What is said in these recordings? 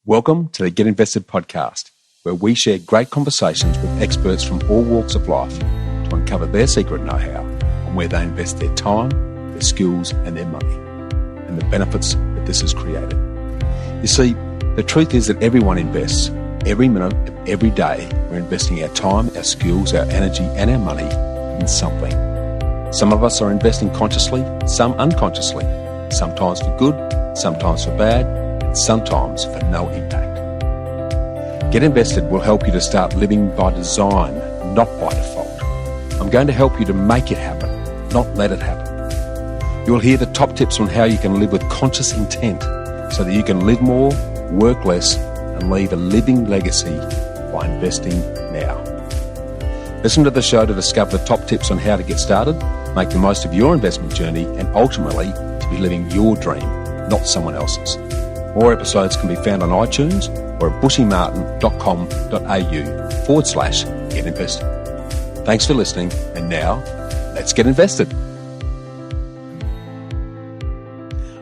Welcome to the Get Invested podcast, where we share great conversations with experts from all walks of life to uncover their secret know-how on where they invest their time, their skills and their money, and the benefits that this has created. You see, the truth is that everyone invests. Every minute of every day, we're investing our time, our skills, our energy and our money in something. Some of us are investing consciously, some unconsciously, sometimes for good, sometimes for bad, sometimes for no impact. Get Invested will help you to start living by design, not by default. I'm going to help you to make it happen, not let it happen. You'll hear the top tips on how you can live with conscious intent so that you can live more, work less, and leave a living legacy by investing now. Listen to the show to discover the top tips on how to get started, make the most of your investment journey, and ultimately to be living your dream, not someone else's. More episodes can be found on iTunes or at bushymartin.com.au/get invested. Thanks for listening, and now, let's get invested.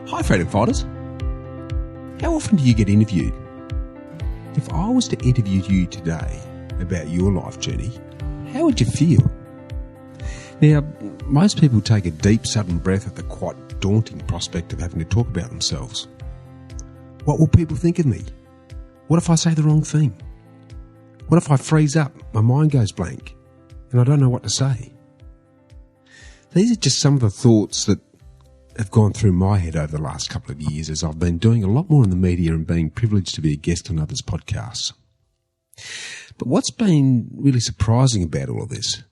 Hi, freedom fighters. How often do you get interviewed? If I was to interview you today about your life journey, how would you feel? Now, most people take a deep, sudden breath at the quite daunting prospect of having to talk about themselves. What will people think of me? What if I say the wrong thing? What if I freeze up, my mind goes blank, and I don't know what to say? These are just some of the thoughts that have gone through my head over the last couple of years as I've been doing a lot more in the media and being privileged to be a guest on others' podcasts. But what's been really surprising about all of this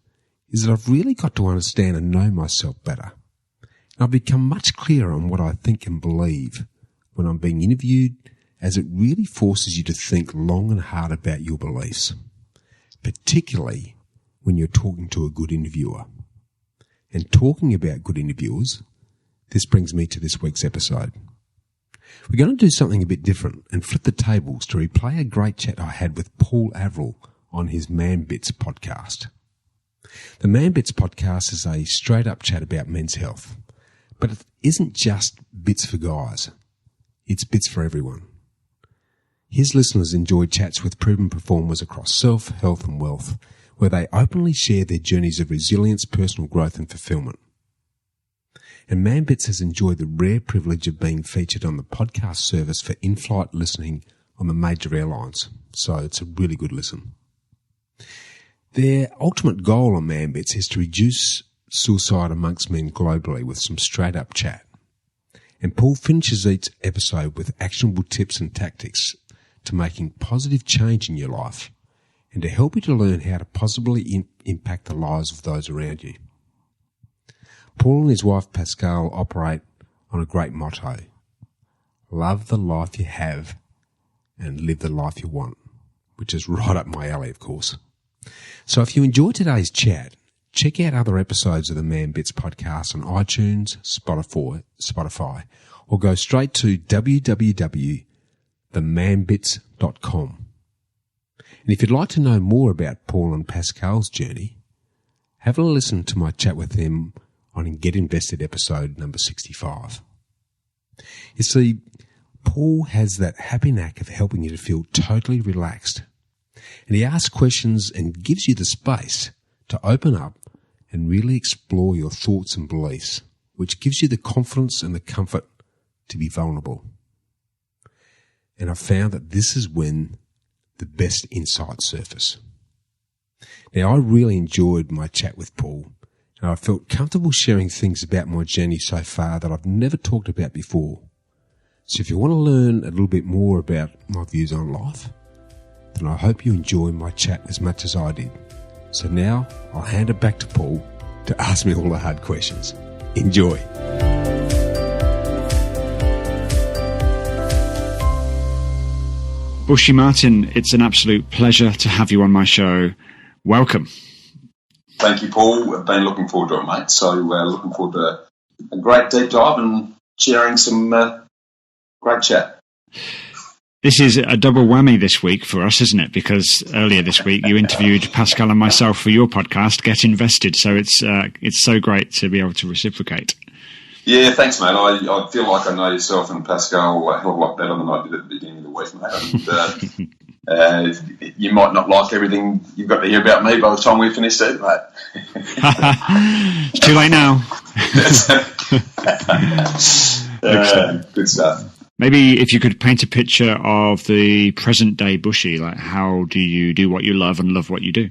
is that I've really got to understand and know myself better. And I've become much clearer on what I think and believe when I'm being interviewed, as it really forces you to think long and hard about your beliefs, particularly when you're talking to a good interviewer. And talking about good interviewers, this brings me to this week's episode. We're going to do something a bit different and flip the tables to replay a great chat I had with Paul Averill on his ManBits podcast. The ManBits podcast is a straight-up chat about men's health, but it isn't just bits for guys. It's bits for everyone. His listeners enjoy chats with proven performers across self, health and wealth, where they openly share their journeys of resilience, personal growth and fulfilment. And ManBits has enjoyed the rare privilege of being featured on the podcast service for in-flight listening on the major airlines, so it's a really good listen. Their ultimate goal on ManBits is to reduce suicide amongst men globally with some straight-up chat. And Paul finishes each episode with actionable tips and tactics to making positive change in your life and to help you to learn how to positively impact the lives of those around you. Paul and his wife Pascale operate on a great motto: love the life you have and live the life you want, which is right up my alley, of course. So if you enjoyed today's chat, check out other episodes of the ManBits podcast on iTunes, Spotify, or go straight to www.themanbits.com. And if you'd like to know more about Paul and Pascale's journey, have a listen to my chat with them on Get Invested episode number 65. You see, Paul has that happy knack of helping you to feel totally relaxed. And he asks questions and gives you the space to open up and really explore your thoughts and beliefs, which gives you the confidence and the comfort to be vulnerable. And I've found that this is when the best insights surface. Now, I really enjoyed my chat with Paul, and I felt comfortable sharing things about my journey so far that I've never talked about before. So if you want to learn a little bit more about my views on life, then I hope you enjoy my chat as much as I did. So now I'll hand it back to Paul to ask me all the hard questions. Enjoy. Bushy Martin, it's an absolute pleasure to have you on my show. Welcome. Thank you, Paul. I've been looking forward to it, mate. So looking forward to a great deep dive and sharing some great chat. This is a double whammy this week for us, isn't it? Because earlier this week you interviewed Pascale and myself for your podcast, Get Invested. So it's so great to be able to reciprocate. Yeah, thanks, mate. I feel like I know yourself and Pascale a hell of a lot better than I did at the beginning of the week, mate. And you might not like everything you've got to hear about me by the time we finish it, mate. It's too late now. Good stuff. Maybe if you could paint a picture of the present day Bushy, like how do you do what you love and love what you do?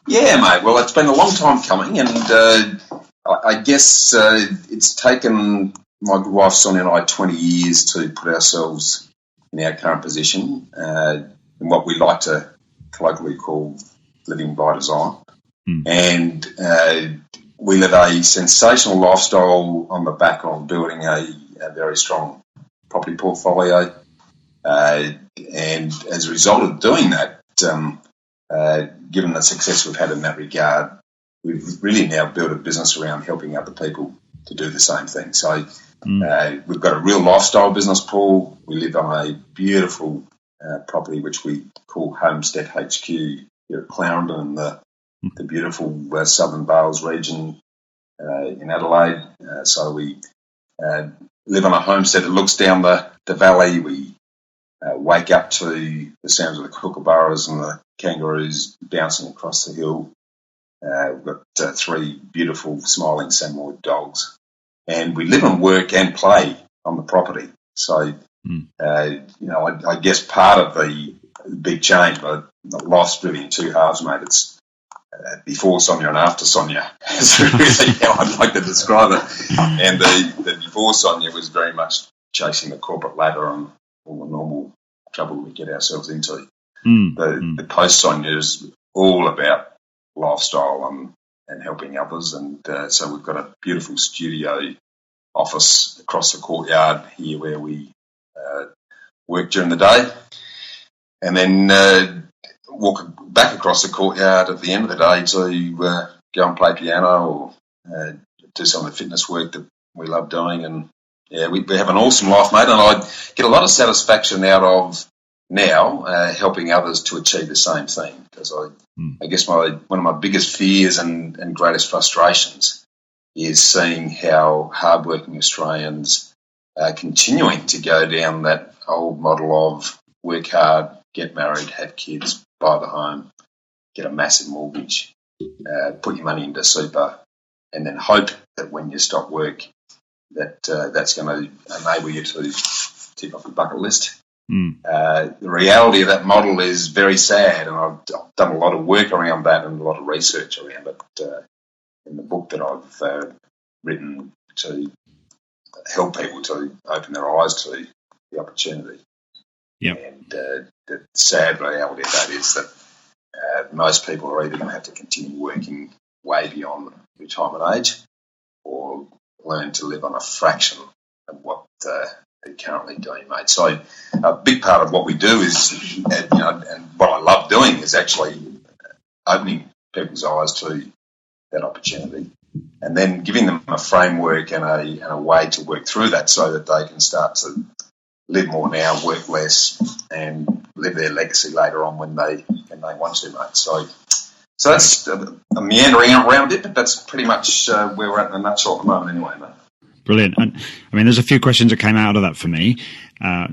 Yeah, mate. Well, it's been a long time coming, and I guess it's taken my wife Sonia and I 20 years to put ourselves in our current position, in what we like to colloquially call living by design. And we live a sensational lifestyle on the back of building a very strong property portfolio. And as a result of doing that, given the success we've had in that regard, we've really now built a business around helping other people to do the same thing. So we've got a real lifestyle business, Paul. We live on a beautiful property which we call Homestead HQ here at Clarendon in the beautiful Southern Vales region in Adelaide. So we live on a homestead that looks down the valley. We wake up to the sounds of the kookaburras and the kangaroos bouncing across the hill. We've got 3 beautiful smiling Samoyed dogs. And we live and work and play on the property. So, I guess part of the big change, but life's really in 2 halves, mate. It's before Sonia and after Sonia. That's really how I'd like to describe it. And the before Sonia was very much chasing the corporate ladder and all the normal trouble we get ourselves into. The post Sonia is all about lifestyle and helping others. And so we've got a beautiful studio office across the courtyard here where we work during the day. And then walk back across the courtyard at the end of the day to go and play piano or do some of the fitness work that we love doing. And yeah, we have an awesome life, mate, and I get a lot of satisfaction out of now helping others to achieve the same thing, because I guess one of my biggest fears and greatest frustrations is seeing how hardworking Australians are continuing to go down that old model of work hard, get married, have kids, buy the home, get a massive mortgage, put your money into super, and then hope that when you stop work that's going to enable you to tick off your bucket list. The reality of that model is very sad, and I've done a lot of work around that and a lot of research around it in the book that I've written to help people to open their eyes to the opportunity. Yep. And the sad reality of that is that most people are either going to have to continue working way beyond retirement age or learn to live on a fraction of what they're currently doing, mate. So a big part of what we do is, and what I love doing is actually opening people's eyes to that opportunity and then giving them a framework and a way to work through that so that they can start to live more now, work less, and live their legacy later on when they want to, mate. So that's a meandering around it, but that's pretty much where we're at in a nutshell at the moment anyway, mate. Brilliant. And I mean, there's a few questions that came out of that for me.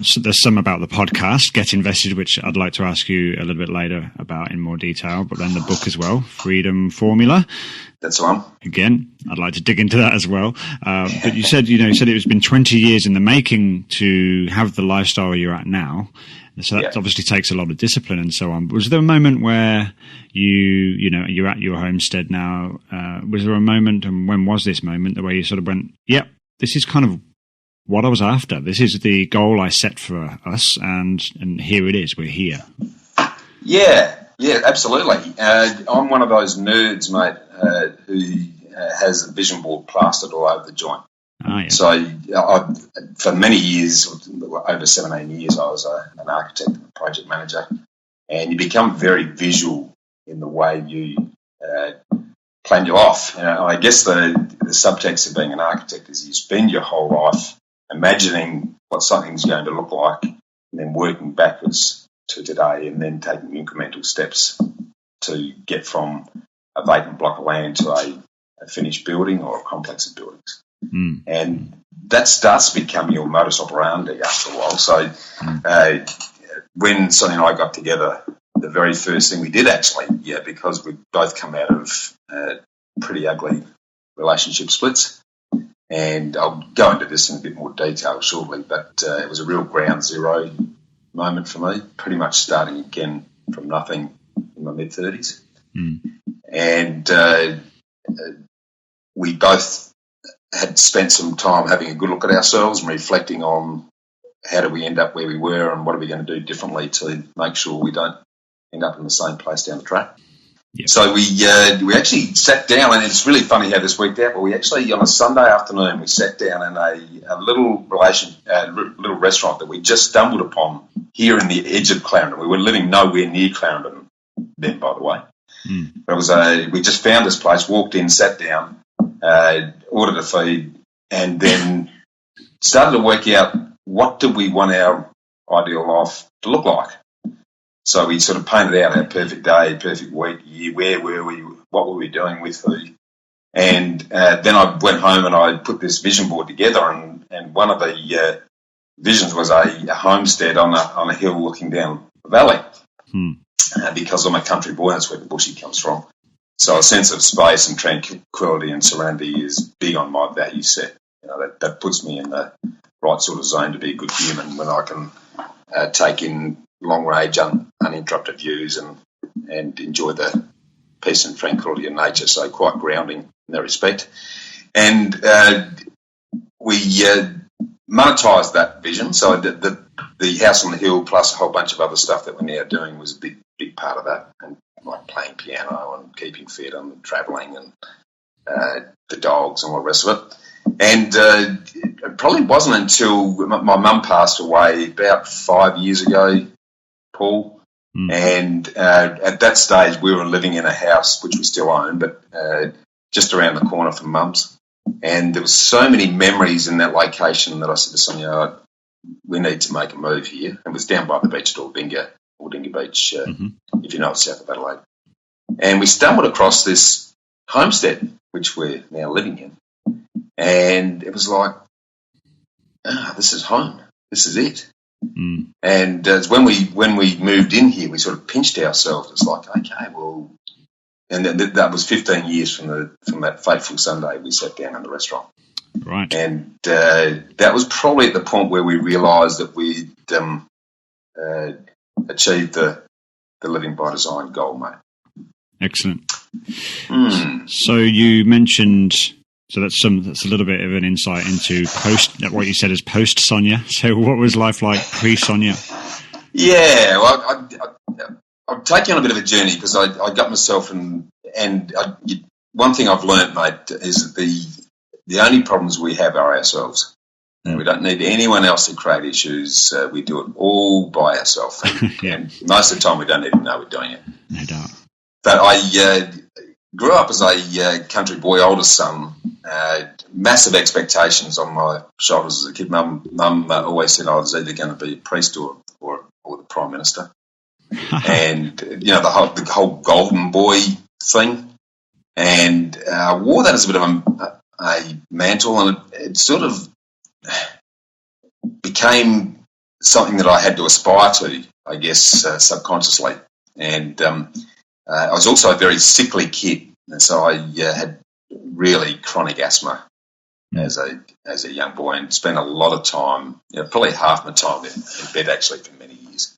So there's some about the podcast, Get Invested, which I'd like to ask you a little bit later about in more detail, but then the book as well, Freedom Formula. That's the one. Again, I'd like to dig into that as well. But you said it's been 20 years in the making to have the lifestyle you're at now. So that obviously takes a lot of discipline and so on. Was there a moment where you're at your homestead now? Was there a moment, and when was this moment, where you sort of went, yep, this is kind of what I was after. This is the goal I set for us, and here it is. We're here. Yeah, absolutely. I'm one of those nerds, mate, who has a vision board plastered all over the joint. Oh, yeah. So for many years, over 17 years, I was an architect and a project manager, and you become very visual in the way you plan your life. I guess the subtext of being an architect is you spend your whole life imagining what something's going to look like and then working backwards to today and then taking incremental steps to get from a vacant block of land to a finished building or a complex of buildings. And that starts to become your modus operandi after a while. So when Sonny and I got together, the very first thing we did actually, because we'd both come out of pretty ugly relationship splits, and I'll go into this in a bit more detail shortly, but it was a real ground zero moment for me, pretty much starting again from nothing in my mid-30s. And we both had spent some time having a good look at ourselves and reflecting on how did we end up where we were and what are we going to do differently to make sure we don't end up in the same place down the track. Yep. So we actually sat down, and it's really funny how this worked out, but we actually, on a Sunday afternoon, we sat down in a little little restaurant that we just stumbled upon here in the edge of Clarendon. We were living nowhere near Clarendon then, by the way. But it was we just found this place, walked in, sat down, ordered a feed, and then started to work out what did we want our ideal life to look like. So we sort of painted out our perfect day, perfect week, year, where were we, what were we doing with who. And then I went home and I put this vision board together, and one of the visions was a homestead on a hill looking down the valley. Because I'm a country boy, that's where the bushy comes from. So a sense of space and tranquility and serenity is big on my value set. That puts me in the right sort of zone to be a good human when I can take in long-range, uninterrupted views and enjoy the peace and tranquility of nature, so quite grounding in that respect. And we monetised that vision, so the house on the hill plus a whole bunch of other stuff that we're now doing was a big part of that, and like playing piano and keeping fit and travelling and the dogs and all the rest of it. And it probably wasn't until my mum passed away about 5 years ago, Paul, and at that stage we were living in a house which we still own, but just around the corner from Mum's. And there were so many memories in that location that I said to Sonia, we need to make a move here. It was down by the beach at Aldinga Beach, if you know it's south of Adelaide. And we stumbled across this homestead, which we're now living in. And it was like, this is home. This is it. And when we moved in here, we sort of pinched ourselves. It's like, okay, well, and that was 15 years from that fateful Sunday we sat down in the restaurant. Right. And that was probably at the point where we realised that we'd achieved the living by design goal, mate. Excellent. So you mentioned, so that's a little bit of an insight into what you said is post Sonia. So what was life like pre Sonia? Yeah, well, I'm taking on a bit of a journey because I got myself one thing I've learnt, mate, is that the only problems we have are ourselves. And we don't need anyone else to create issues. We do it all by ourselves. And most of the time we don't even know we're doing it. No doubt. But I grew up as a country boy, oldest son, massive expectations on my shoulders as a kid. Mum always said I was either going to be a priest or the Prime Minister. And, the whole golden boy thing. And I wore that as a bit of a mantle, and it sort of became something that I had to aspire to, I guess, subconsciously. And I was also a very sickly kid, and so I had really chronic asthma as a young boy, and spent a lot of time, probably half my time in bed actually for many years,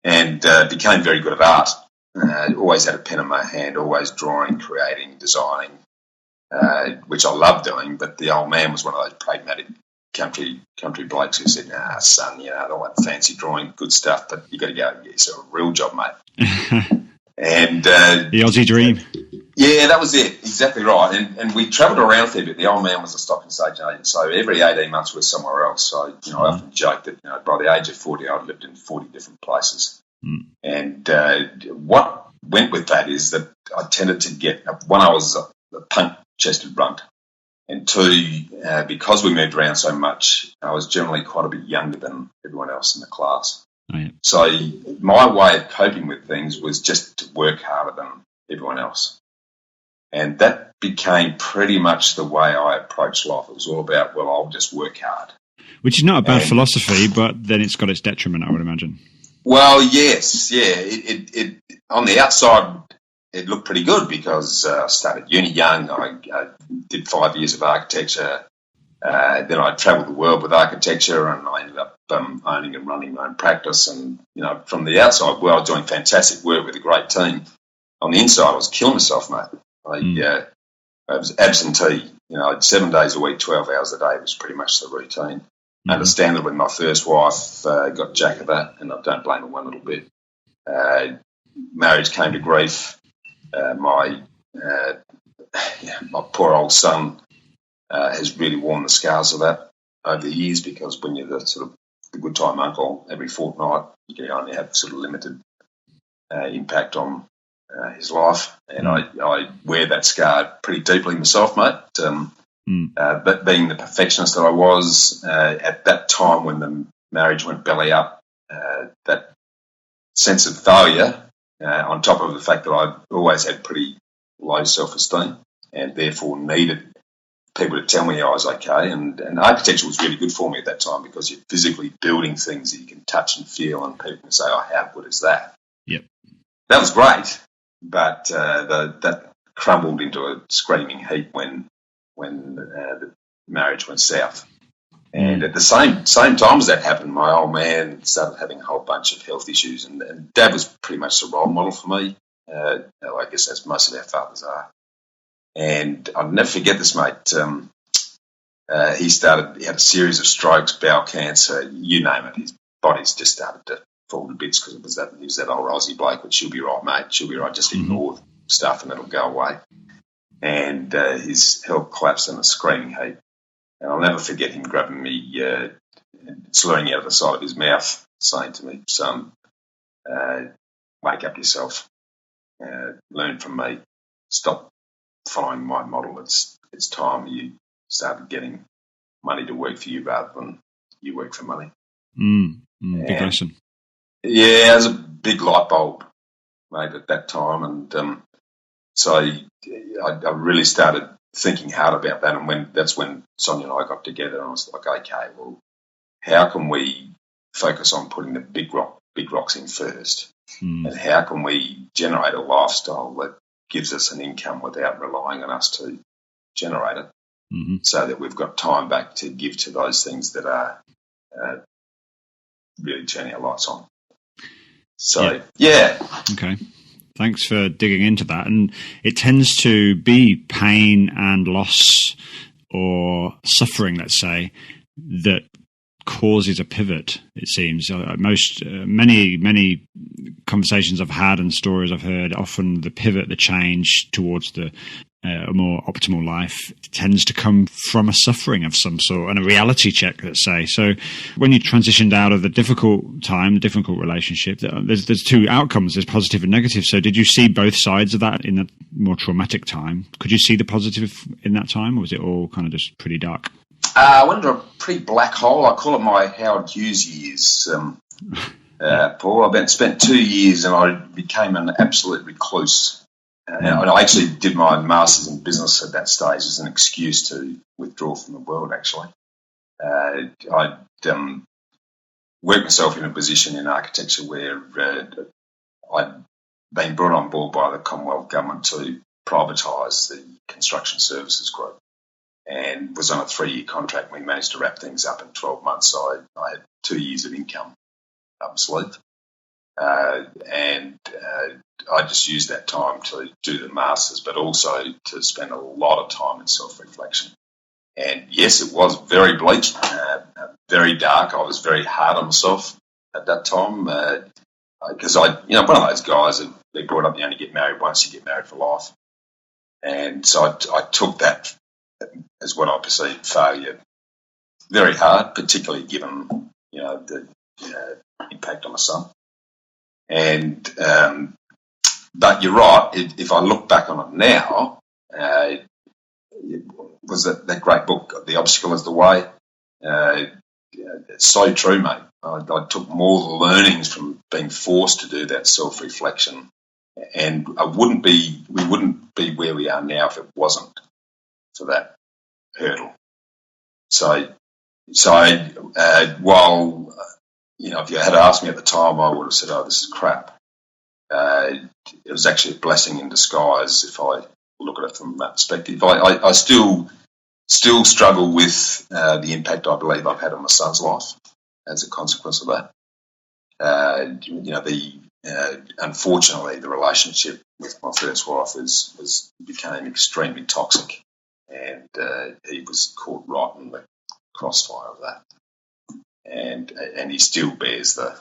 and became very good at art. Always had a pen in my hand, always drawing, creating, designing, which I loved doing. But the old man was one of those pragmatic country blokes who said, "Nah, son, all that fancy drawing, good stuff, but you got to go and get yourself a real job, mate." And the Aussie dream. Yeah, that was it. Exactly right. And we travelled around a fair bit. The old man was a stock and stage agent, so every 18 months we were somewhere else. So, I often joke that, by the age of 40, I'd lived in 40 different places. And what went with that is that I tended to get, one, I was a punk-chested runt, and two, because we moved around so much, I was generally quite a bit younger than everyone else in the class. Oh, yeah. So my way of coping with things was just to work harder than everyone else. And that became pretty much the way I approached life. It was all about, well, I'll just work hard. Which is not a bad philosophy, but then it's got its detriment, I would imagine. Well, yes, yeah. It on the outside, it looked pretty good because I started uni young. I did 5 years of architecture. Then I travelled the world with architecture, and I ended up owning and running my own practice. And, from the outside, I was doing fantastic work with a great team. On the inside, I was killing myself, mate. I was absentee. I had 7 days a week, 12 hours a day was pretty much the routine. Understandably, my first wife got jack of that, and I don't blame her one little bit. Marriage came to grief. My poor old son has really worn the scars of that over the years, because when you're the sort of the good time uncle every fortnight, you can only have sort of limited impact on his life, and I wear that scar pretty deeply myself, mate. But being the perfectionist that I was at that time when the marriage went belly up, that sense of failure, on top of the fact that I've always had pretty low self-esteem and therefore needed people to tell me I was okay, and architecture was really good for me at that time because you're physically building things that you can touch and feel, and people can say, "Oh, how good is that?" Yep, that was great, but that crumbled into a screaming heap when the marriage went south. And at the same time as that happened, my old man started having a whole bunch of health issues, and Dad was pretty much the role model for me. I guess as most of our fathers are. And I'll never forget this, mate. He had a series of strokes, bowel cancer, you name it. His body's just started to fall to bits because he was that old Aussie bloke, but she'll be right, mate. She'll be right. Just ignore stuff and it'll go away. And his health collapsed in a screaming heap. And I'll never forget him grabbing me, slurring out of the side of his mouth, saying to me, "Son, wake up yourself. Learn from me. Stop following my model. It's time you started getting money to work for you rather than you work for money." Big lesson. Yeah, it was a big light bulb, mate, at that time. And so I really started thinking hard about that. And that's when Sonia and I got together, and I was like, okay, well, how can we focus on putting the big rocks in first? And how can we generate a lifestyle that gives us an income without relying on us to generate it, so that we've got time back to give to those things that are really turning our lights on. So, yeah. Okay. Thanks for digging into that. And it tends to be pain and loss or suffering, let's say, that causes a pivot, it seems. Many conversations I've had and stories I've heard, often the pivot, the change towards a more optimal life tends to come from a suffering of some sort and a reality check, let's say. So when you transitioned out of the difficult time, the difficult relationship, there's two outcomes, there's positive and negative. So did you see both sides of that in the more traumatic time? Could you see the positive in that time, or was it all kind of just pretty dark? I went into a pretty black hole. I call it my Howard Hughes years, Paul. I spent 2 years and I became an absolute recluse. And I actually did my master's in business at that stage as an excuse to withdraw from the world, actually. I'd worked myself in a position in architecture where I'd been brought on board by the Commonwealth Government to privatise the construction services group, and was on a 3-year contract. We managed to wrap things up in 12 months, so I had 2 years of income up my sleeve. And I just used that time to do the masters, but also to spend a lot of time in self-reflection. And yes, it was very bleak, very dark. I was very hard on myself at that time because one of those guys that they brought up, you only get married once, you get married for life. And so I took that as what I perceived failure very hard, particularly given the impact on my son. And but you're right. If I look back on it now, it was that great book, The Obstacle is the Way. It's so true, mate. I took more learnings from being forced to do that self-reflection and we wouldn't be where we are now if it wasn't for that hurdle. So while, if you had asked me at the time, I would have said, "Oh, this is crap." It was actually a blessing in disguise if I look at it from that perspective. I still struggle with the impact I believe I've had on my son's life as a consequence of that. Unfortunately, the relationship with my first wife became extremely toxic, and he was caught right in the crossfire of that, and he still bears the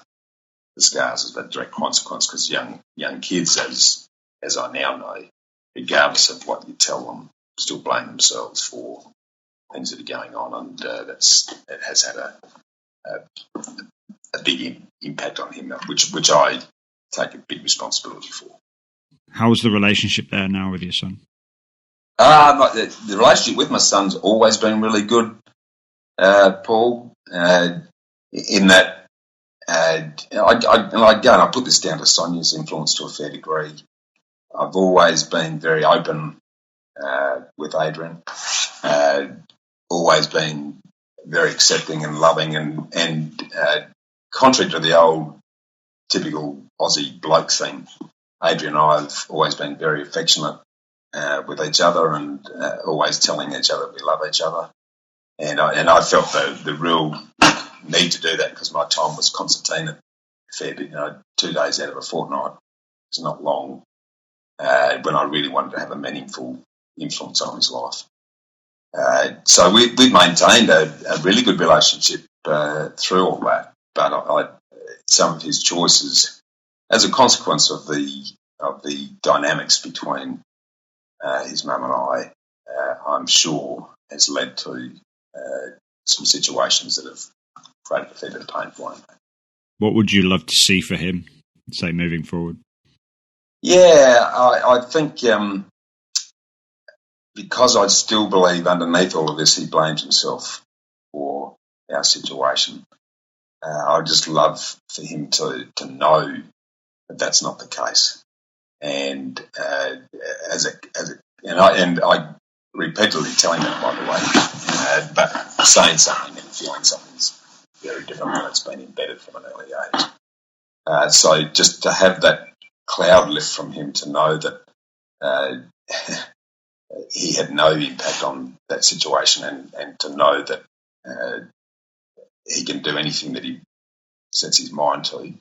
scars as a direct consequence, because young kids, as I now know, regardless of what you tell them, still blame themselves for things that are going on, and it has had a big impact on him, which I take a big responsibility for. How's the relationship there now with your son? The relationship with my son's always been really good, Paul, in that, I put this down to Sonia's influence to a fair degree. I've always been very open with Adrian, always been very accepting and loving, and contrary to the old typical Aussie bloke thing, Adrian and I have always been very affectionate with each other, and always telling each other we love each other. And I felt the real need to do that, because my time was concertina a fair bit, 2 days out of a fortnight. It's not long, when I really wanted to have a meaningful influence on his life. So we've maintained a really good relationship through all that, but some of his choices, as a consequence of the dynamics between his mum and I, I'm sure has led to some situations that have created a fair bit of pain for him. What would you love to see for him, say, moving forward? Yeah, I think because I still believe underneath all of this he blames himself for our situation. I'd just love for him to know that that's not the case. And I repeatedly tell him that, by the way, but saying something and feeling something is very different when it's been embedded from an early age. So just to have that cloud lift from him, to know that he had no impact on that situation, and to know that he can do anything that he sets his mind to.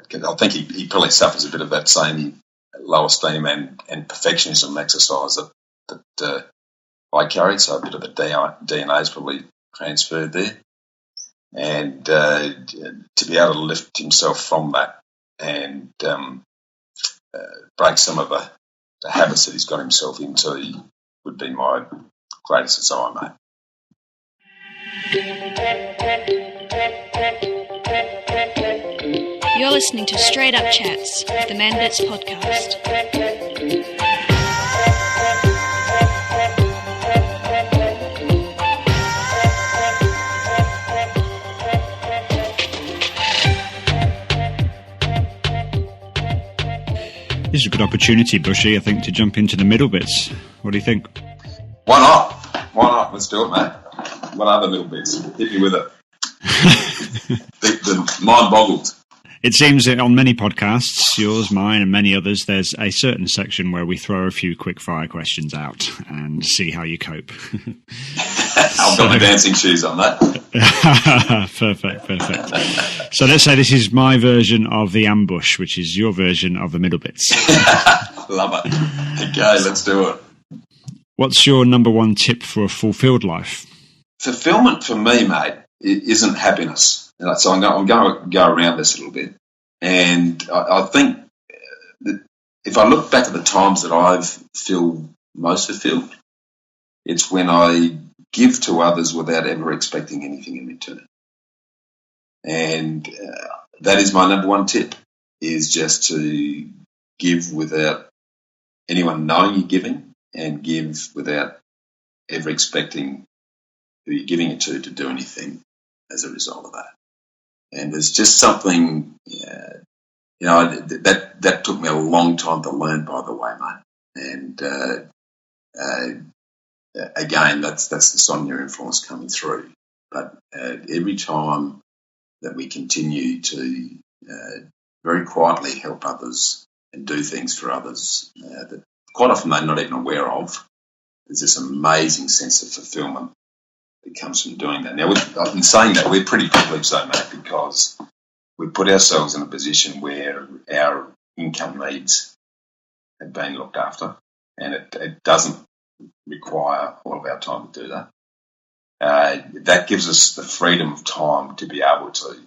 Because I think he probably suffers a bit of that same low esteem and perfectionism exercise that I carried, so a bit of the DNA is probably transferred there. And to be able to lift himself from that and break some of the habits that he's got himself into would be my greatest desire, mate. You're listening to Straight Up Chats, the ManBits podcast. This is a good opportunity, Bushy, I think, to jump into the middle bits. What do you think? Why not? Why not? Let's do it, mate. What are the middle bits? Hit me with it. the mind boggled. It seems that on many podcasts, yours, mine, and many others, there's a certain section where we throw a few quick-fire questions out and see how you cope. I've got my dancing shoes on that. Perfect. So let's say this is my version of the ambush, which is your version of the middle bits. Love it. Okay, let's do it. What's your number one tip for a fulfilled life? Fulfillment for me, mate, isn't happiness. So I'm going to go around this a little bit. And I think that if I look back at the times that I've feel most fulfilled, it's when I give to others without ever expecting anything in return. And that is my number one tip, is just to give without anyone knowing you're giving, and give without ever expecting who you're giving it to do anything as a result of that. And there's just something that took me a long time to learn, by the way, mate. And again, that's the Sonia influence coming through. But every time that we continue to very quietly help others and do things for others that quite often they're not even aware of, there's this amazing sense of fulfilment that comes from doing that. Now, in saying that, we're pretty privileged, though, mate, because we put ourselves in a position where our income needs have been looked after, and it doesn't require a lot of our time to do that. That gives us the freedom of time to be able to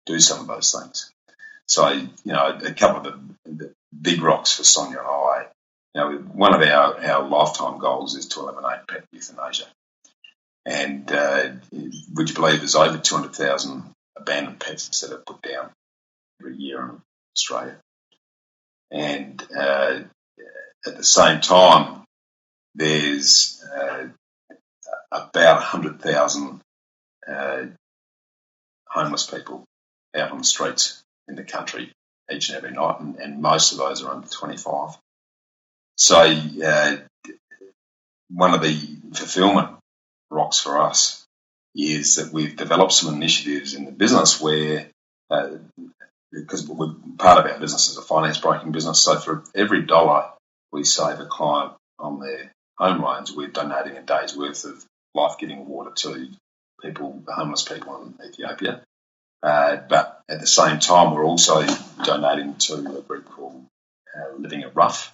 do some of those things. So, a couple of the big rocks for Sonia and I, one of our lifetime goals is to eliminate pet euthanasia. And would you believe there's over 200,000 abandoned pets that are put down every year in Australia? And at the same time, there's about 100,000 homeless people out on the streets in the country each and every night, and most of those are under 25. So one of the fulfilment rocks for us is that we've developed some initiatives in the business where, because part of our business is a finance broking business, so for every dollar we save a client on their home loans, we're donating a day's worth of life-giving water to homeless people in Ethiopia. But at the same time, we're also donating to a group called Living at Rough,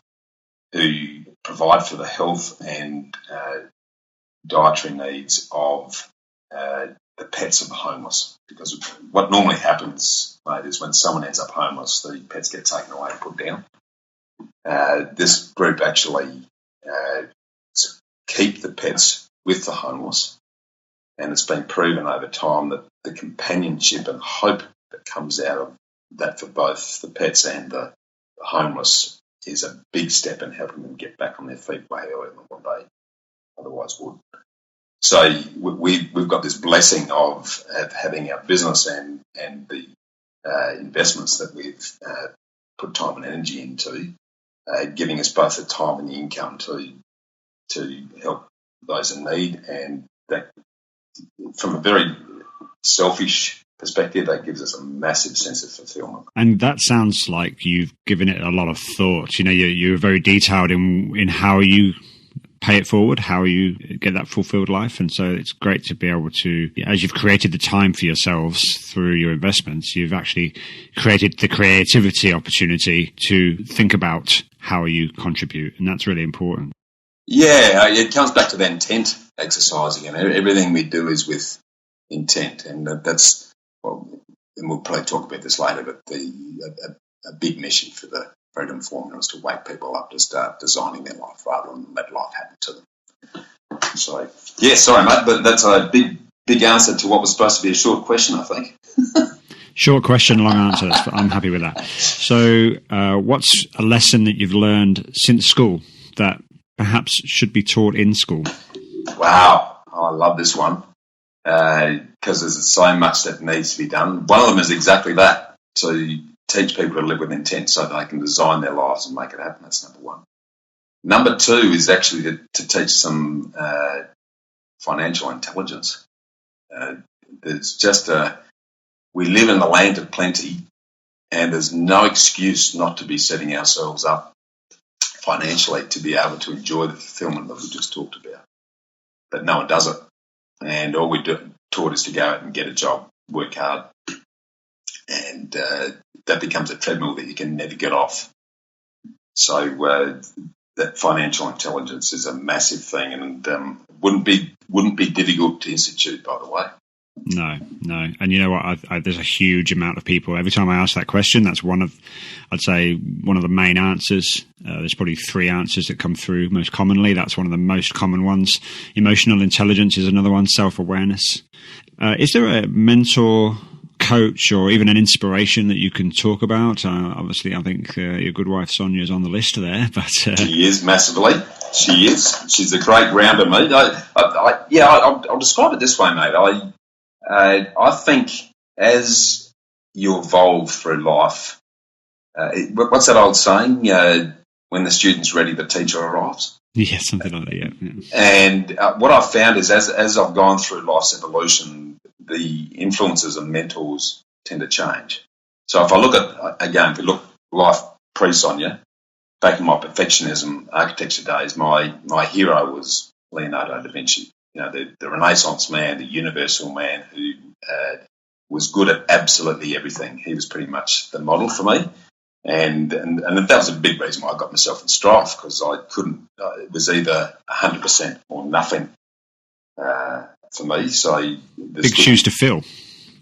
who provide for the health and dietary needs of the pets of the homeless. Because what normally happens, mate, is when someone ends up homeless, the pets get taken away and put down. This group actually keep the pets with the homeless, and it's been proven over time that the companionship and hope that comes out of that for both the pets and the homeless is a big step in helping them get back on their feet way earlier than what they otherwise would. So we've got this blessing of having our business and the investments that we've put time and energy into, giving us both the time and the income to help those in need, and that from a very selfish perspective, that gives us a massive sense of fulfillment. And that sounds like you've given it a lot of thought. You're very detailed in how you pay it forward, how you get that fulfilled life. And so it's great to be able to, as you've created the time for yourselves through your investments, you've actually created the creativity opportunity to think about how you contribute. And that's really important. Yeah, it comes back to the intent exercise again. Everything we do is with intent, and that's, well, and we'll probably talk about this later, but a big mission for the Freedom Formula is to wake people up to start designing their life rather than let life happen to them. So, yeah, sorry, mate, but that's a big answer to what was supposed to be a short question, I think. Short question, long answer. I'm happy with that. So what's a lesson that you've learned since school that perhaps should be taught in school? Wow, I love this one because there's so much that needs to be done. One of them is exactly that, to teach people to live with intent so they can design their lives and make it happen. That's number one. Number two is actually to teach some financial intelligence. There's just we live in the land of plenty, and there's no excuse not to be setting ourselves up financially to be able to enjoy the fulfillment that we just talked about. But no one does it. And all we're taught is to go out and get a job, work hard, and that becomes a treadmill that you can never get off. So that financial intelligence is a massive thing, and wouldn't be difficult to institute, by the way. No. And you know what? There's a huge amount of people. Every time I ask that question, that's one of the main answers. There's probably three answers that come through most commonly. That's one of the most common ones. Emotional intelligence is another one. Self-awareness. Is there a mentor, coach, or even an inspiration that you can talk about? Obviously, I think your good wife Sonia is on the list there. But she is massively. She is. She's a great rounder, mate. I'll describe it this way, mate. I think as you evolve through life, What's that old saying? When the student's ready, the teacher arrives. Yeah, something like that, yeah. And what I've found is as I've gone through life's evolution, the influences and mentors tend to change. So if I look at, again, if we look life pre-Sonia, back in my perfectionism architecture days, my hero was Leonardo da Vinci. You know, the Renaissance man, the universal man who was good at absolutely everything. He was pretty much the model for me. And that was a big reason why I got myself in strife, because I couldn't. It was either 100% or nothing for me. So big shoes to fill.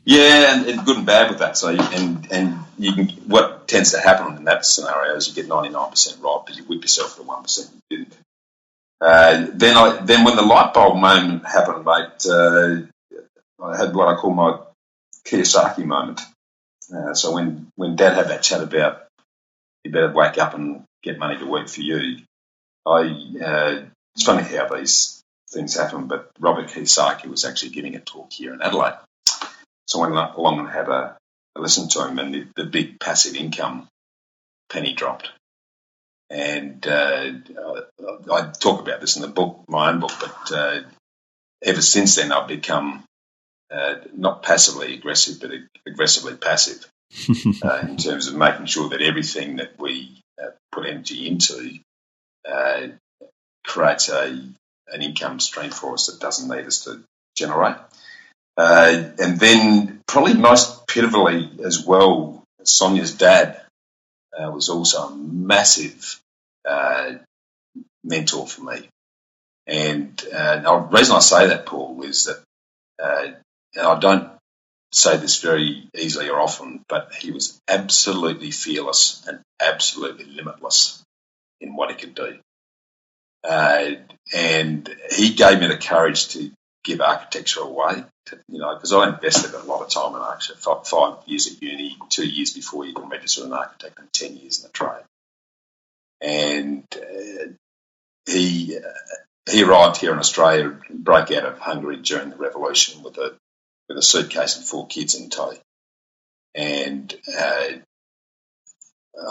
Yeah, and good and bad with that. So and you can, what tends to happen in that scenario is you get 99% right, but you whip yourself for the 1% you didn't. Then when the light bulb moment happened, mate, I had what I call my Kiyosaki moment. So when Dad had that chat about you better wake up and get money to work for you, it's funny how these things happen, but Robert Kiyosaki was actually giving a talk here in Adelaide. So I went along and had a listen to him, and the big passive income penny dropped. And I talk about this in the book, my own book, but ever since then I've become not passively aggressive, but aggressively passive in terms of making sure that everything that we put energy into creates an income stream for us that doesn't need us to generate. And then probably most pitifully as well, Sonia's dad was also a massive mentor for me. And the reason I say that, Paul, is that and I don't say this very easily or often, but he was absolutely fearless and absolutely limitless in what he could do. And he gave me the courage to give architecture away, because I invested a lot of time in architecture, 5 years at uni, 2 years before you can register an architect, and 10 years in the trade. And he arrived here in Australia, broke out of Hungary during the revolution with a suitcase and 4 kids in tow. And I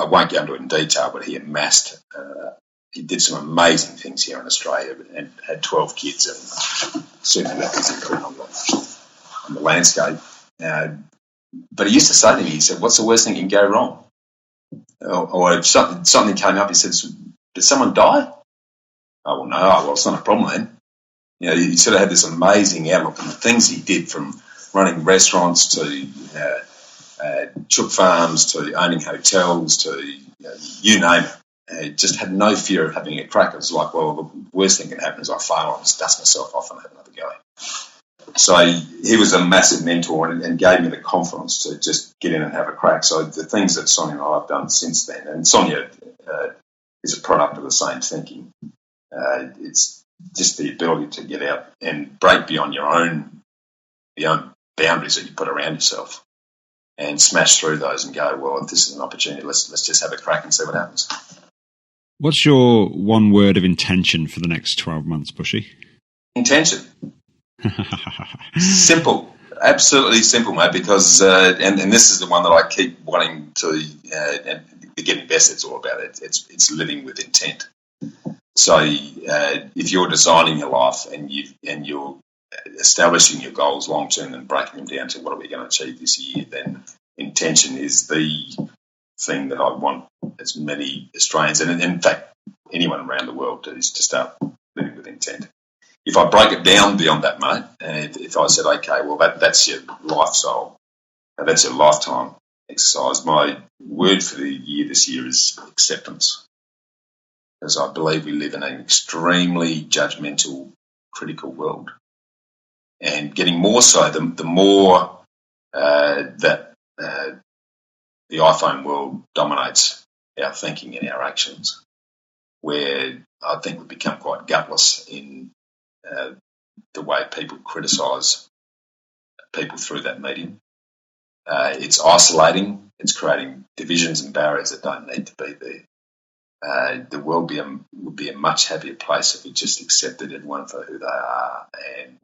won't go into it in detail, but he amassed, he did some amazing things here in Australia and had 12 kids, and certainly that was imprint on the landscape. But he used to say to me, he said, "What's the worst thing that can go wrong?" Or if something came up, he said, "Did someone die?" "Oh, well, no. Well, it's not a problem then." He sort of had this amazing outlook, and the things he did, from running restaurants to chook farms to owning hotels to you name it, just had no fear of having a crack. It was like, well, the worst thing that can happen is I fail, I'll just dust myself off and have another go. So he was a massive mentor and gave me the confidence to just get in and have a crack. So the things that Sonia and I have done since then, and Sonia is a product of the same thinking. It's just the ability to get out and break beyond your own boundaries that you put around yourself and smash through those and go, well, if this is an opportunity, let's just have a crack and see what happens. What's your one word of intention for the next 12 months, Bushy? Intention. Simple. Absolutely simple, mate, because, and this is the one that I keep wanting to, and getting best, it's all about it. It's living with intent. So if you're designing your life and you're establishing your goals long term and breaking them down to what are we going to achieve this year, then intention is the thing that I want as many Australians, and in fact anyone around the world, to start living with intent. If I break it down beyond that, mate, and if I said, okay, well that's your lifestyle, that's your lifetime exercise, my word for the year this year is acceptance. Because I believe we live in an extremely judgmental, critical world. And getting more so, the more that the iPhone world dominates our thinking and our actions, where I think we've become quite gutless in the way people criticise people through that medium. It's isolating. It's creating divisions and barriers that don't need to be there. The world would be a much happier place if we just accepted everyone for who they are and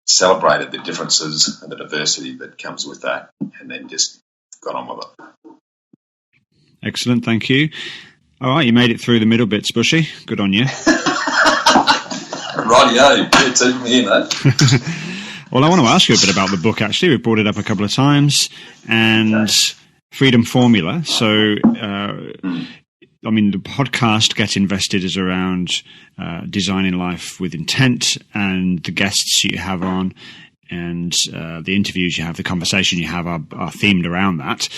celebrated the differences and the diversity that comes with that, and then just got on with it. Excellent, thank you. All right, you made it through the middle bits, Bushy. Good on you. Rightio, it's even here, mate. Well, I want to ask you a bit about the book, actually. We've brought it up a couple of times. And Freedom Formula. So, I mean, the podcast Get Invested is around designing life with intent, and the guests you have on and the interviews you have, the conversation you have are themed around that.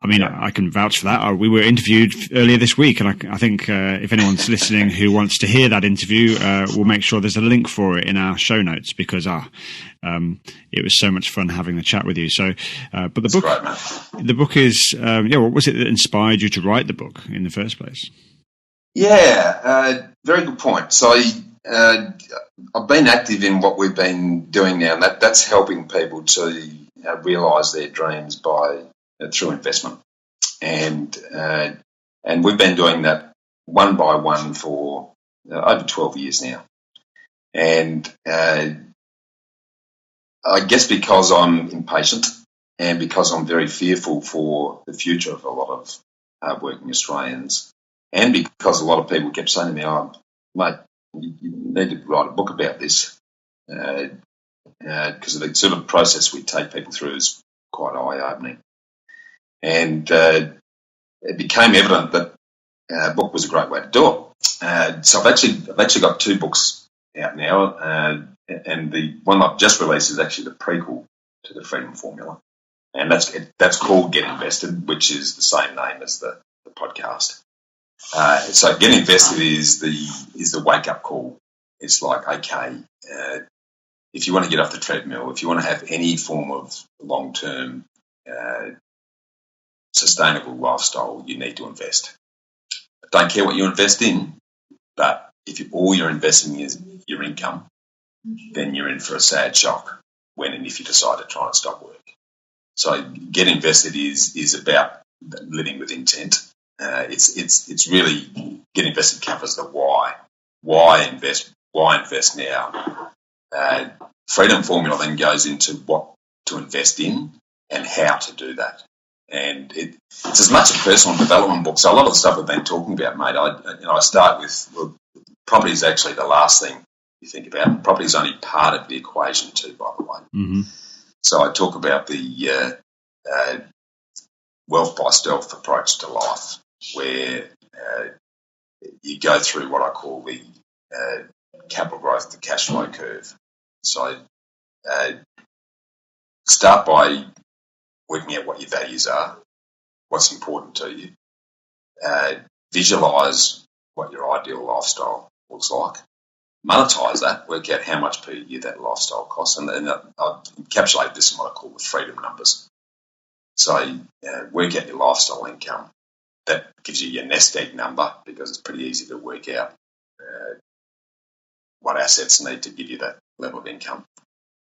I mean, I can vouch for that. We were interviewed earlier this week, and I think if anyone's listening who wants to hear that interview, we'll make sure there's a link for it in our show notes, because it was so much fun having the chat with you. So, but the book is, what was it that inspired you to write the book in the first place? Yeah, very good point. So I've been active in what we've been doing now, and that's helping people to realise their dreams through investment, and we've been doing that one by one for over 12 years now. And I guess because I'm impatient and because I'm very fearful for the future of a lot of hard-working Australians, and because a lot of people kept saying to me, "Oh, mate, you need to write a book about this," because the sort of process we take people through is quite eye-opening. And it became evident that a book was a great way to do it. So I've actually got 2 books out now, and the one I've just released is actually the prequel to the Freedom Formula, and that's called Get Invested, which is the same name as the podcast. So Get Invested is the wake up call. It's like, okay, if you want to get off the treadmill, if you want to have any form of long term sustainable lifestyle, you need to invest. I don't care what you invest in, but if all you're investing is your income, then you're in for a sad shock when and if you decide to try and stop work. So Get Invested is about living with intent. It's really, Get Invested covers the why. Why invest now? Freedom Formula then goes into what to invest in and how to do that. And it's as much a personal development book. So a lot of the stuff we've been talking about, mate, I start with, property is actually the last thing you think about. Property is only part of the equation too, by the way. Mm-hmm. So I talk about the wealth by stealth approach to life, where you go through what I call the capital growth to cash flow curve. So start by working out what your values are, what's important to you, visualise what your ideal lifestyle looks like, monetize that, work out how much per year that lifestyle costs, and then I've encapsulated this in what I call the freedom numbers. So work out your lifestyle income. That gives you your nest egg number, because it's pretty easy to work out what assets need to give you that level of income.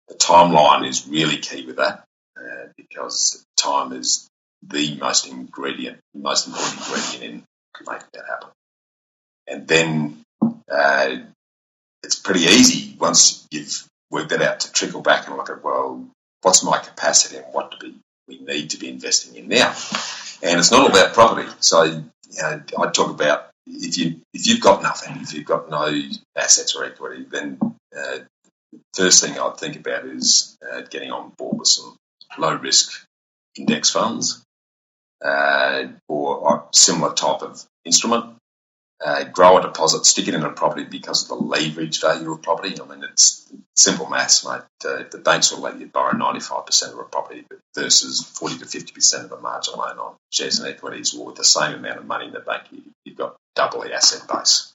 The timeline is really key with that, because time is the most important ingredient in making that happen. And then it's pretty easy once you've worked that out to trickle back and look at, well, what's my capacity and what do we need to be investing in now? And it's not all about property. So I talk about if you've got nothing, if you've got no assets or equity, then first thing I'd think about is getting on board with some low-risk index funds or a similar type of instrument. Grow a deposit, stick it in a property because of the leverage value of property. I mean, it's simple maths, mate. The banks will let you borrow 95% of a property versus 40 to 50% of a margin loan on shares and equities. Well, with the same amount of money in the bank, you've got double the asset base.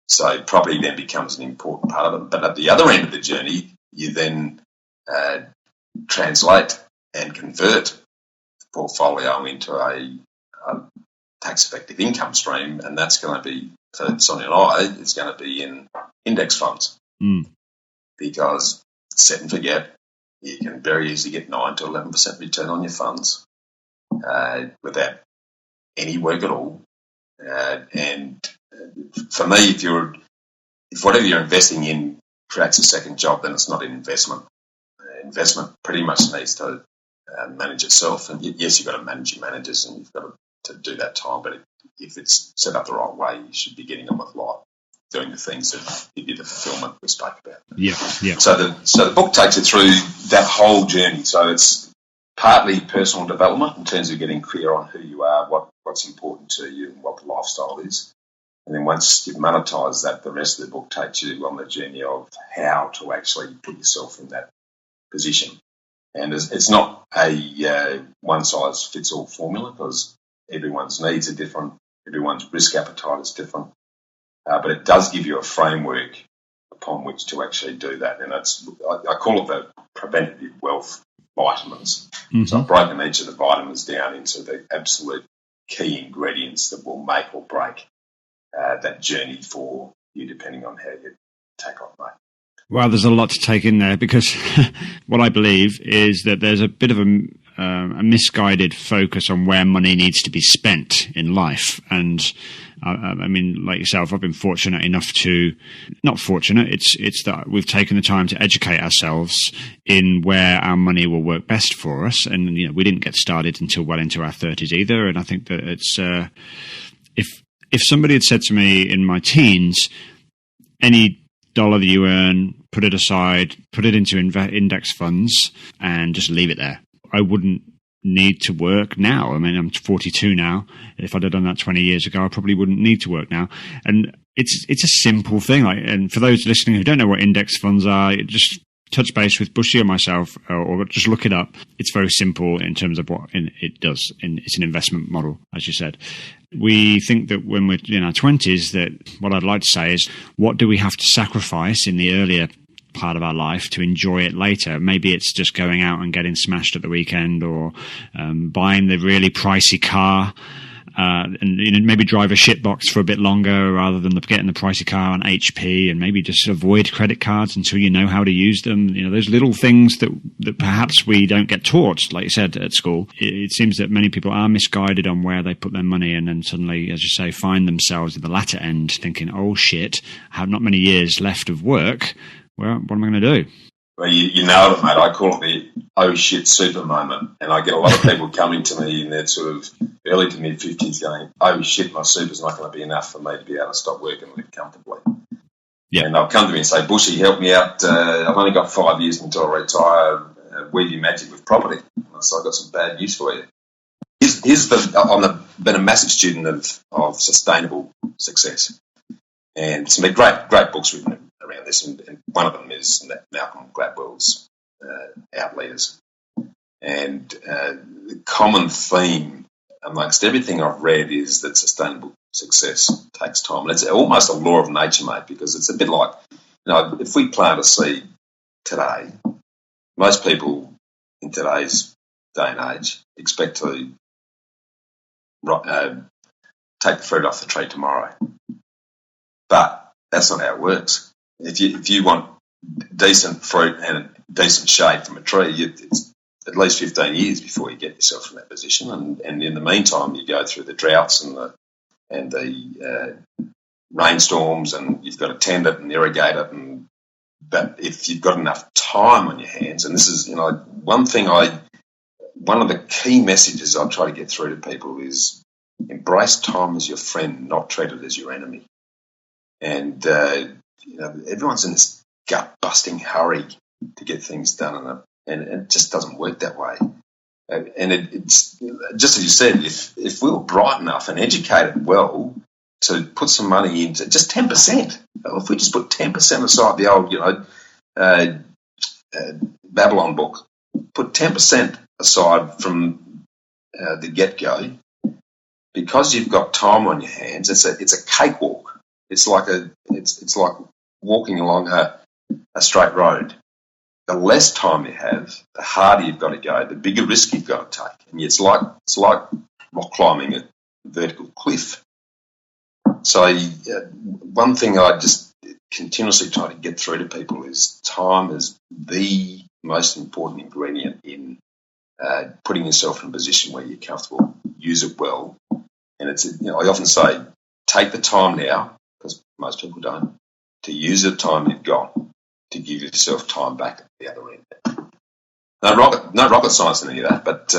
So property then becomes an important part of it. But at the other end of the journey, you then translate and convert the portfolio into a tax-effective income stream, and that's going to be, for Sonia and I, it's going to be in index funds. Because set and forget, you can very easily get 9 to 11% return on your funds without any work at all. And for me, if whatever you're investing in creates a second job, then it's not an investment. Investment pretty much needs to manage itself. And yes, you've got to manage your managers and you've got to to do that time. But if it's set up the right way, you should be getting on with life, doing the things that give you the fulfilment we spoke about. Yeah. So the book takes you through that whole journey. So it's partly personal development in terms of getting clear on who you are, what's important to you, and what the lifestyle is. And then once you've monetized that, the rest of the book takes you on the journey of how to actually put yourself in that position. And it's not a one-size-fits-all formula, because everyone's needs are different, everyone's risk appetite is different, but it does give you a framework upon which to actually do that. And I call it the preventative wealth vitamins. Mm-hmm. So I've broken each of the vitamins down into the absolute key ingredients that will make or break that journey for you, depending on how you take on, mate. Well, there's a lot to take in there, because what I believe is that there's a bit of a misguided focus on where money needs to be spent in life. And I mean, like yourself, I've been fortunate enough to, not fortunate, it's that we've taken the time to educate ourselves in where our money will work best for us. And, you know, we didn't get started until well into our 30s either. And I think that it's, if somebody had said to me in my teens, any dollar that you earn, put it aside, put it into index funds and just leave it there, I wouldn't need to work now. I mean, I'm 42 now. If I'd have done that 20 years ago, I probably wouldn't need to work now. And it's a simple thing. And for those listening who don't know what index funds are, just touch base with Bushy or myself, or just look it up. It's very simple in terms of what it does. It's an investment model, as you said. We think that when we're in our 20s, that what I'd like to say is, what do we have to sacrifice in the earlier part of our life to enjoy it later? Maybe it's just going out and getting smashed at the weekend, or buying the really pricey car, and maybe drive a shitbox for a bit longer rather than getting the pricey car on HP, and maybe just avoid credit cards until you know how to use them. You know, those little things that perhaps we don't get taught, like you said, at school. It seems that many people are misguided on where they put their money, and then suddenly, as you say, find themselves at the latter end thinking, oh shit, I have not many years left of work. Well, what am I going to do? Well, you nailed it, mate. I call it the oh shit super moment. And I get a lot of people coming to me in their sort of early to mid 50s going, oh shit, my super's not going to be enough for me to be able to stop working and live comfortably. Yeah. And they'll come to me and say, Bushy, help me out. I've only got 5 years until I retire. We do magic with property. So I've got some bad news for you. I've been a massive student of sustainable success. And some great books written around this, and one of them is Malcolm Gladwell's Outliers. And the common theme amongst everything I've read is that sustainable success takes time. And it's almost a law of nature, mate, because it's a bit like, if we plant a seed today, most people in today's day and age expect to take the fruit off the tree tomorrow. But that's not how it works. If you want decent fruit and decent shade from a tree, it's at least 15 years before you get yourself in that position. And in the meantime, you go through the droughts and the rainstorms, and you've got to tend it and irrigate it. But if you've got enough time on your hands, and this is one of the key messages I try to get through to people is embrace time as your friend, not treat it as your enemy. And everyone's in this gut-busting hurry to get things done, and it just doesn't work that way. And it's just as you said, if we were bright enough and educated well to put some money into just 10%, if we just put 10% aside, the old Babylon book, put 10% aside from the get-go, because you've got time on your hands. It's a cakewalk. It's like walking along a straight road. The less time you have, the harder you've got to go, the bigger risk you've got to take. And it's like rock climbing a vertical cliff. So one thing I just continuously try to get through to people is time is the most important ingredient in putting yourself in a position where you're comfortable. Use it well. And I often say, take the time now, because most people don't, to use the time you've got to give yourself time back at the other end. No rocket science in any of that, but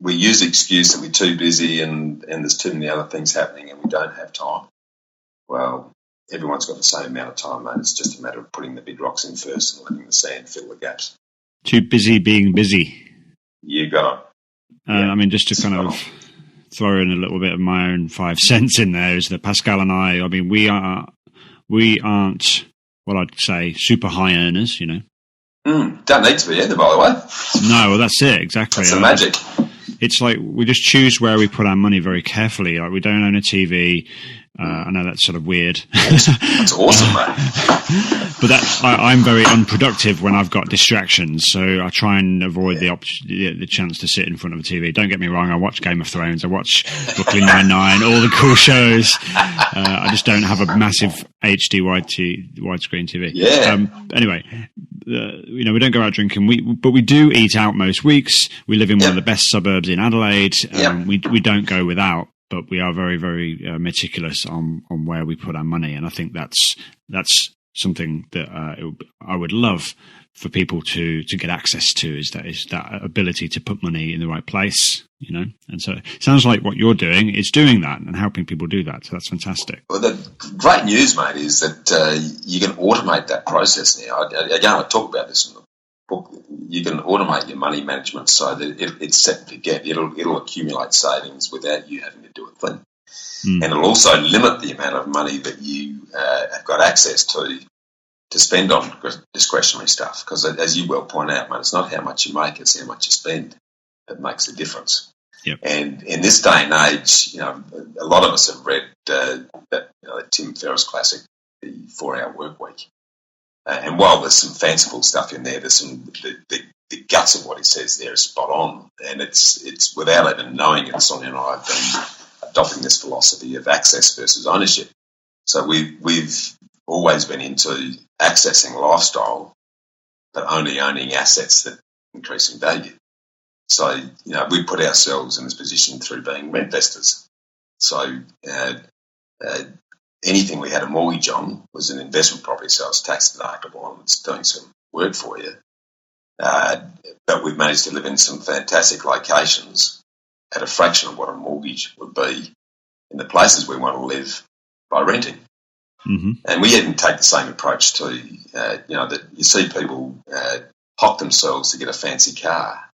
we use the excuse that we're too busy and there's too many other things happening and we don't have time. Well, everyone's got the same amount of time, mate. It's just a matter of putting the big rocks in first and letting the sand fill the gaps. Too busy being busy. You got it. I mean, just to kind of throw in a little bit of my own 5 cents in there is that Pascale and I mean, we aren't what I'd say super high earners, you know. Don't need to be either, by the way. No, well, that's it, exactly. That's the magic. It's like we just choose where we put our money very carefully. Like we don't own a TV. I know that's sort of weird. That's awesome, mate. But I'm very unproductive when I've got distractions, so I try and avoid the chance to sit in front of a TV. Don't get me wrong, I watch Game of Thrones, I watch Brooklyn Nine-Nine, all the cool shows. I just don't have a massive HD widescreen TV. Yeah. Anyway, you know, we don't go out drinking, but we do eat out most weeks. We live in one of the best suburbs in Adelaide. We don't go without. But we are very, very meticulous on where we put our money, and I think that's something that I would love for people to get access to is that ability to put money in the right place, you know. And so it sounds like what you're doing is doing that and helping people do that. So that's fantastic. Well, the great news, mate, is that you can automate that process now. Again, I talk about this in the book. You can automate your money management so that it's set and forget. It'll accumulate savings without you having to do a thing. And it'll also limit the amount of money that you have got access to spend on discretionary stuff. Because as you well point out, mate, it's not how much you make, it's how much you spend that makes a difference. Yep. And in this day and age, you know, a lot of us have read that Tim Ferriss classic, The 4-Hour Work Week. And while there's some fanciful stuff in there, there's some the guts of what he says there is spot on, and it's without even knowing it. Sonia and I have been adopting this philosophy of access versus ownership. So we've always been into accessing lifestyle, but only owning assets that increase in value. So you know we put ourselves in this position through being rent investors. So anything we had a mortgage on was an investment property, so it's tax deductible and it's doing some work for you. But we've managed to live in some fantastic locations at a fraction of what a mortgage would be in the places we want to live by renting. Mm-hmm. And we even take the same approach to, that you see people hock themselves to get a fancy car,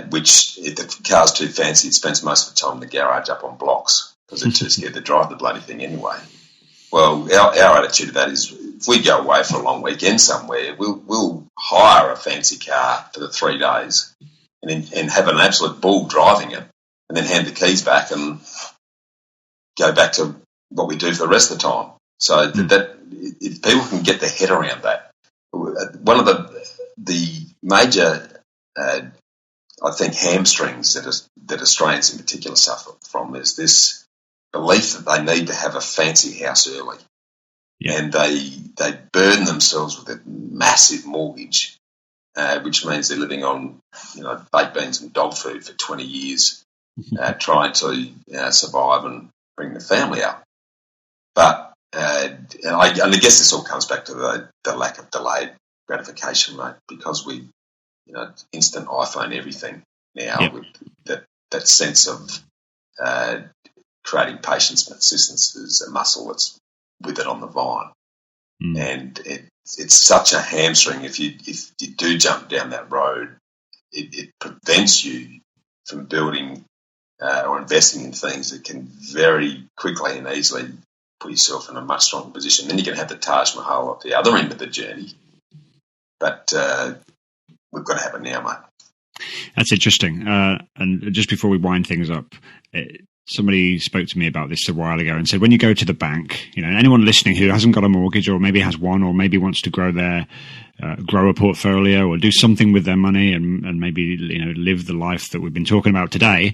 which if the car's too fancy, it spends most of the time in the garage up on blocks because they're too scared to drive the bloody thing anyway. Well, our attitude to that is if we go away for a long weekend somewhere, we'll hire a fancy car for the 3 days and have an absolute ball driving it and then hand the keys back and go back to what we do for the rest of the time. So that if people can get their head around that, one of the major, I think, hamstrings that Australians in particular suffer from is this belief that they need to have a fancy house early. Yeah. And they burden themselves with a massive mortgage, which means they're living on baked beans and dog food for 20 years, trying to survive and bring the family up. But I guess this all comes back to the lack of delayed gratification, mate, because we instant iPhone everything now with that sense of creating patience and persistence is a muscle that's with it on the vine. And it's such a hamstring. If you do jump down that road, it prevents you from building or investing in things that can very quickly and easily put yourself in a much stronger position. Then you can have the Taj Mahal at the other end of the journey. But we've got to have it now, mate. That's interesting. And just before we wind things up, somebody spoke to me about this a while ago and said, when you go to the bank, anyone listening who hasn't got a mortgage or maybe has one or maybe wants to grow a portfolio or do something with their money and maybe, live the life that we've been talking about today,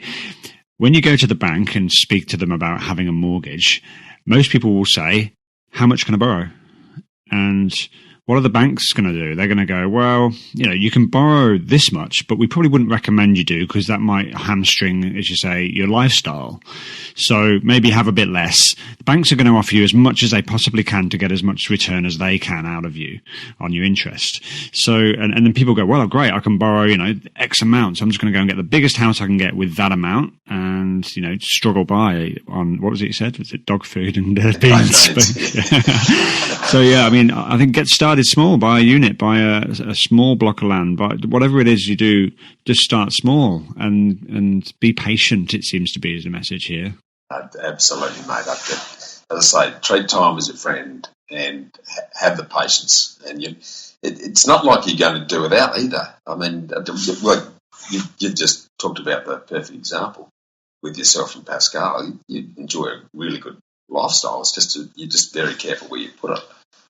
when you go to the bank and speak to them about having a mortgage, most people will say, how much can I borrow? And what are the banks going to do? They're going to go, well, you can borrow this much, but we probably wouldn't recommend you do because that might hamstring, as you say, your lifestyle. So maybe have a bit less. The banks are going to offer you as much as they possibly can to get as much return as they can out of you on your interest. So, and then people go, well, great, I can borrow, X amount. So I'm just going to go and get the biggest house I can get with that amount and, struggle by on, what was it you said? Was it dog food and beans? So, yeah, I think get started small, buy a unit, buy a small block of land, buy whatever it is you do, just start small and be patient, it seems to be is the message here. Absolutely, mate. As I say, treat time as a friend and have the patience. And it's not like you're going to do without either. You just talked about the perfect example with yourself and Pascale. You enjoy a really good lifestyle. It's just you're just very careful where you put it.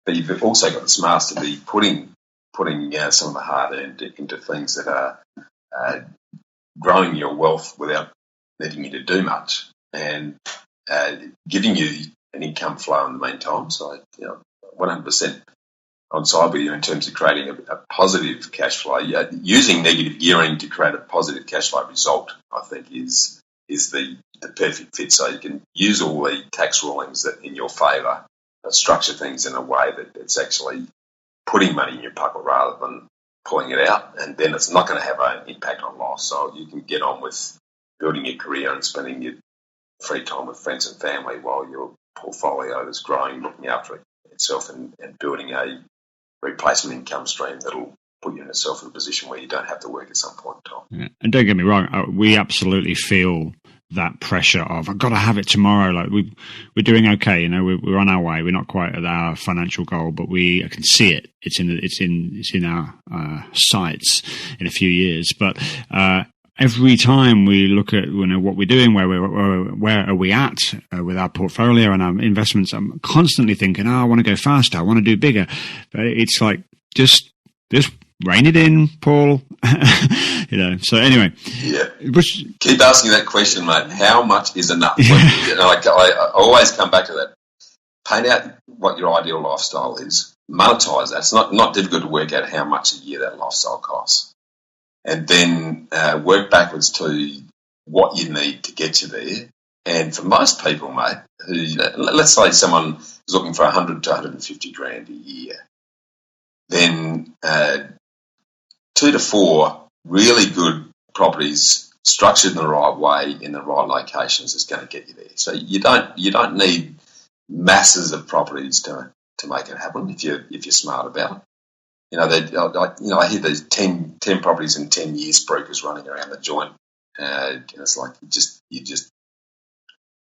But you've also got the smarts to be putting some of the hard earned into things that are growing your wealth without needing you to do much and giving you an income flow in the meantime. So, 100% on side with you in terms of creating a positive cash flow. Using negative gearing to create a positive cash flow result, I think, is the perfect fit. So you can use all the tax rulings that in your favour, but structure things in a way that it's actually putting money in your pocket rather than pulling it out, and then it's not going to have an impact on life. So you can get on with building your career and spending your free time with friends and family while your portfolio is growing, looking after itself and building a replacement income stream that'll put yourself in a position where you don't have to work at some point in time. Yeah. And don't get me wrong, we absolutely feel that pressure of I've got to have it tomorrow. Like we're doing okay, we're on our way. We're not quite at our financial goal, but I can see it. It's in our sights in a few years. But every time we look at what we're doing, where are we at with our portfolio and our investments, I'm constantly thinking, I want to go faster, I want to do bigger. But it's like just rein it in, Paul. So anyway. Yeah. Keep asking that question, mate. How much is enough? Yeah. I always come back to that. Paint out what your ideal lifestyle is. Monetize that. It's not difficult to work out how much a year that lifestyle costs. And then work backwards to what you need to get you there. And for most people, mate, who let's say someone is looking for 100 to 150 grand a year, then 2 to 4 really good properties structured in the right way in the right locations is going to get you there. So you don't need masses of properties to make it happen if you're smart about it. I hear these 10 properties in 10 years brokers running around the joint. It's like you just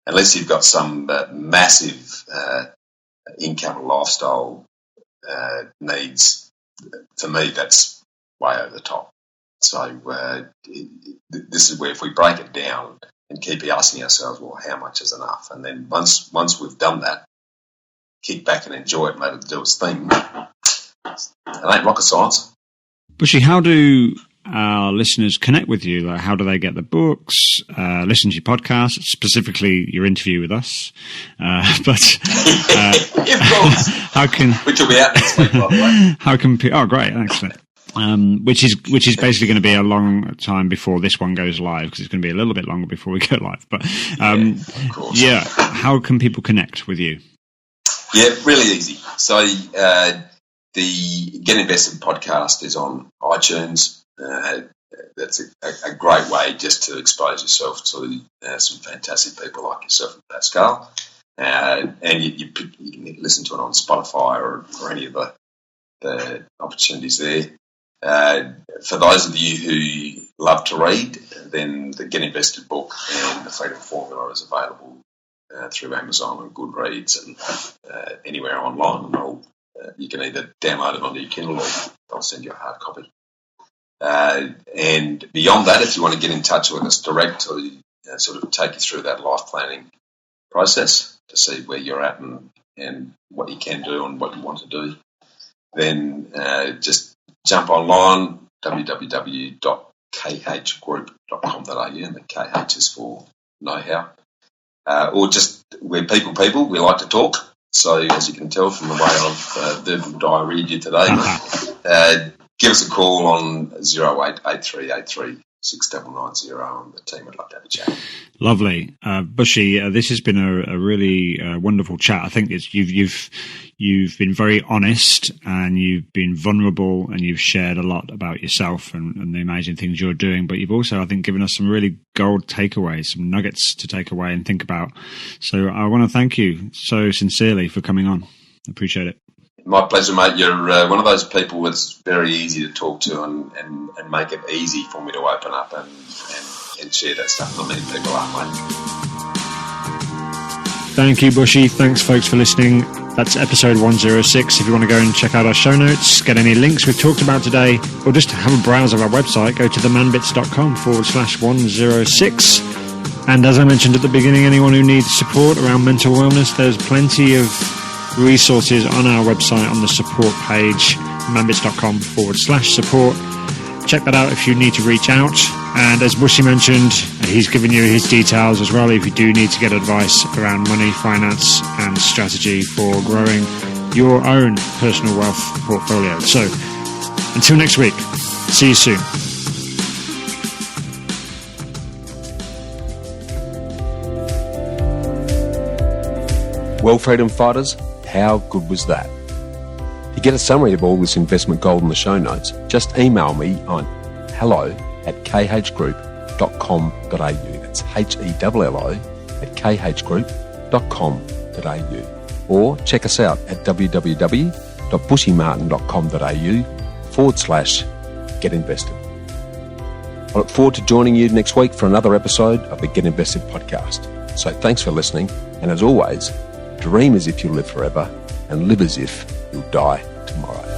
unless you've got some massive income lifestyle needs, for me that's way over the top. So this is where if we break it down and keep asking ourselves, well, how much is enough? And then once we've done that, kick back and enjoy it, let it do its thing. It ain't rocket science. Bushy, how do our listeners connect with you? Like, how do they get the books, listen to your podcast, specifically your interview with us? Of course. How can... Which will be out next week, by the way. How can... Oh, great, excellent. Which is basically going to be a long time before this one goes live, because it's going to be a little bit longer before we go live. But of course. Yeah, how can people connect with you? Yeah, really easy. So the Get Invested podcast is on iTunes. That's a great way just to expose yourself to some fantastic people like yourself and Pascale. And you can listen to it on Spotify or any of the opportunities there. For those of you who love to read, then the Get Invested book and the Freedom Formula is available through Amazon and Goodreads and anywhere online. And you can either download it onto your Kindle or I'll send you a hard copy. And beyond that, if you want to get in touch with us direct to sort of take you through that life planning process to see where you're at and what you can do and what you want to do, then just jump online, www.khgroup.com.au, and the KH is for know-how. Or just we're people, we like to talk. So as you can tell from the way I've verbal diarrheaed you today, give us a call on 0883836990 and the team would love to have a chat. Lovely. Bushy, this has been a really wonderful chat. I think you've been very honest and you've been vulnerable and you've shared a lot about yourself and the amazing things you're doing, but you've also, I think, given us some really gold takeaways, some nuggets to take away and think about. So I want to thank you so sincerely for coming on. I appreciate it. My pleasure, mate. You're one of those people that's very easy to talk to and make it easy for me to open up and share that stuff. Not many people are, mate. Thank you, Bushy. Thanks, folks, for listening. That's episode 106. If you want to go and check out our show notes, get any links we've talked about today, or just have a browse of our website, go to themanbits.com/106. And as I mentioned at the beginning, anyone who needs support around mental wellness, there's plenty of resources on our website on the support page, manbits.com/support. Check that out if you need to reach out. And as Bushy mentioned, he's given you his details as well if you do need to get advice around money, finance and strategy for growing your own personal wealth portfolio. So until next week, see you soon. Well, freedom fighters, how good was that? To get a summary of all this investment gold in the show notes, just email me on hello@khgroup.com.au. That's HELLO@khgroup.com.au. Or check us out at www.bushymartin.com.au/get invested. I look forward to joining you next week for another episode of the Get Invested podcast. So thanks for listening, and as always, dream as if you'll live forever and live as if you'll die tomorrow.